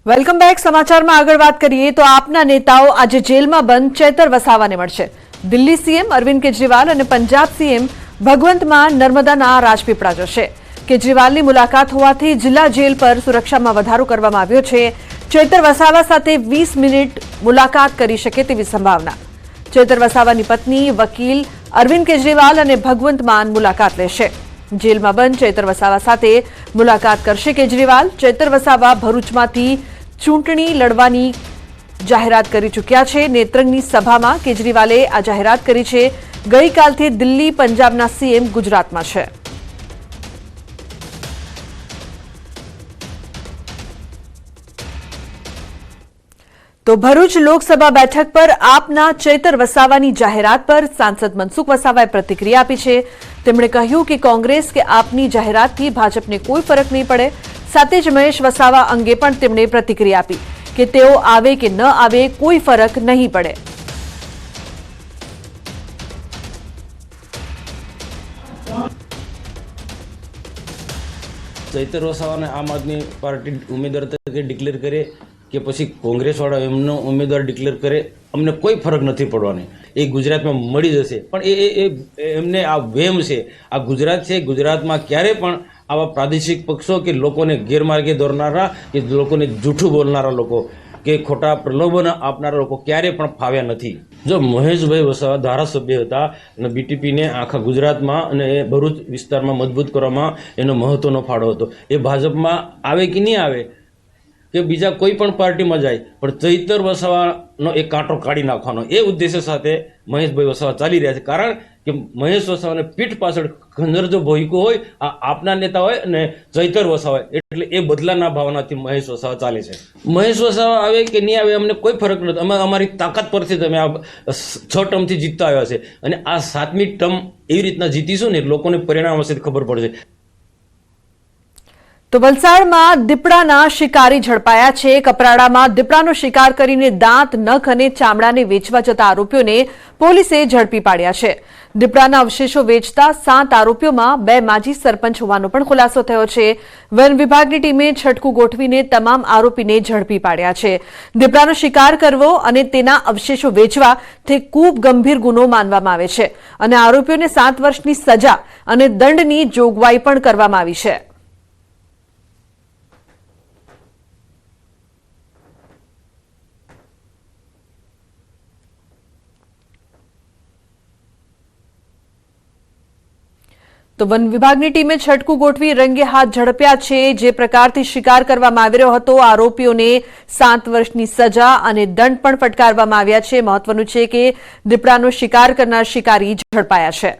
Welcome back. સમાચારમાં આગળ વાત કરીએ તો આપના નેતાઓ આજે જેલમાં બંધ ચેતર વસાવાને મળશે. દિલ્હી સીએમ અરવિંદ કેજરીવાલ અને પંજાબ સીએમ ભગવંત માન નર્મદાના રાજપીપળા જશે. કેજરીવાલની મુલાકાત હોવાથી જિલ્લા જેલ પર સુરક્ષામાં વધારો કરવામાં આવ્યો છે. ચેતર વસાવા સાથે 20 મિનિટ મુલાકાત કરી શકે તેવી સંભાવના. ચેતર વસાવાની પત્ની વકીલ અરવિંદ કેજરીવાલ અને ભગવંત માન મુલાકાત લેશે. જેલમાં બંધ ચેતર વસાવા સાથે મુલાકાત કરશે કેજરીવાલ. ચેતર વસાવા ભરૂચમાંથી ચૂંટણી લડવાની જાહેરાત કરી ચૂક્યા છે. નેત્રંગની સભામાં કેજરીવાલે આ જાહેરાત કરી છે. ગઈકાલથી દિલ્હી, પંજાબના સીએમ ગુજરાતમાં છે. તો ભરૂચ લોકસભા બેઠક પર આપના ચેતર વસાવાની જાહેરાત પર સાંસદ મનસુખ વસાવાએ પ્રતિક્રિયા આપી છે. તેમણે કહ્યું કે કોંગ્રેસ કે આપની જાહેરાતથી ભાજપને કોઈ ફરક નહીં પડે. સાથે જ મહેશ વસાવા અંગે પણ તેમણે પ્રતિક્રિયા આપી કે તેઓ આવે કે ન આવે કોઈ ફરક નહીં પડે. ચૈતર વસાવાને આમ આદમી પાર્ટી ઉમેદવાર તરીકે ડિક્લેર કરે કે પછી કોંગ્રેસવાળા એમનો ઉમેદવાર ડિક્લેર કરે, અમને કોઈ ફરક નથી પડવાની. એ ગુજરાતમાં મળી જશે. પણ એમને આ વહેમ છે. આ ગુજરાત છે. ગુજરાતમાં ક્યારે પણ આવા પ્રાદેશિક પક્ષો કે લોકોને ગેરમાર્ગે દોરનારા કે લોકોને જૂઠું બોલનારા લોકો કે ખોટા પ્રલોભન આપનારા લોકો ક્યારે પણ ફાવ્યા નથી. જો મહેશભાઈ વસાવા ધારાસભ્ય હતા અને બીટીપીને આખા ગુજરાતમાં અને ભરૂચ વિસ્તારમાં મજબૂત કરવામાં એનો મહત્વનો ફાળો હતો. એ ભાજપમાં આવે કે નહીં આવે કે બીજા કોઈ પણ પાર્ટીમાં જાય, પણ ચૈતર વસાવાનો એક કાંટો કાઢી નાખવાનો એ ઉદ્દેશ્ય સાથે મહેશભાઈ વસાવા ચાલી રહ્યા છે. કારણ કે મહેશ વસાવાને પીઠ પાછળ ખંજર જો ભોયકું હોય, આ આપના નેતા હોય અને ચૈતર વસાવા, એટલે એ બદલાના ભાવનાથી મહેશ વસાવા ચાલે છે. મહેશ વસાવા આવે કે નહીં આવે અમને કોઈ ફરક નથી. અમે અમારી તાકાત પરથી તમે આ 6 ટર્મથી જીતતા આવ્યા છે અને આ 7મી ટર્મ એવી રીતના જીતીશું ને લોકોને પરિણામ હશે ખબર પડશે. તો વલસાડમાં દીપડાના શિકારી ઝડપાયા છે. કપરાડામાં દીપડાનો શિકાર કરીને દાંત, નખ અને ચામડાને વેચવા જતા આરોપીઓને પોલીસે ઝડપી પાડ્યા છે. દીપડાના અવશેષો વેચતા 7 આરોપીઓમાં 2 માજી સરપંચ હોવાનો પણ ખુલાસો થયો છે. વન વિભાગની ટીમે છટકું ગોઠવીને તમામ આરોપીને ઝડપી પાડ્યા છે. દીપડાનો શિકાર કરવો અને તેના અવશેષો વેચવા તે ખૂબ ગંભીર ગુનો માનવામાં આવે છે અને આરોપીઓને 7 વર્ષની સજા અને દંડની જોગવાઈ પણ કરવામાં આવી છે. તો વન વિભાગની ટીમે છટકું ગોઠવી રંગે હાથ ઝડપ્યા છે. જે પ્રકારથી શિકાર કરવામાં આવી રહ્યો હતો, આરોપીઓને 7 વર્ષની સજા અને દંડ પણ ફટકારવામાં આવ્યા છે. મહત્વનું છે કે દીપડાનો શિકાર કરનાર શિકારી ઝડપાયા છે.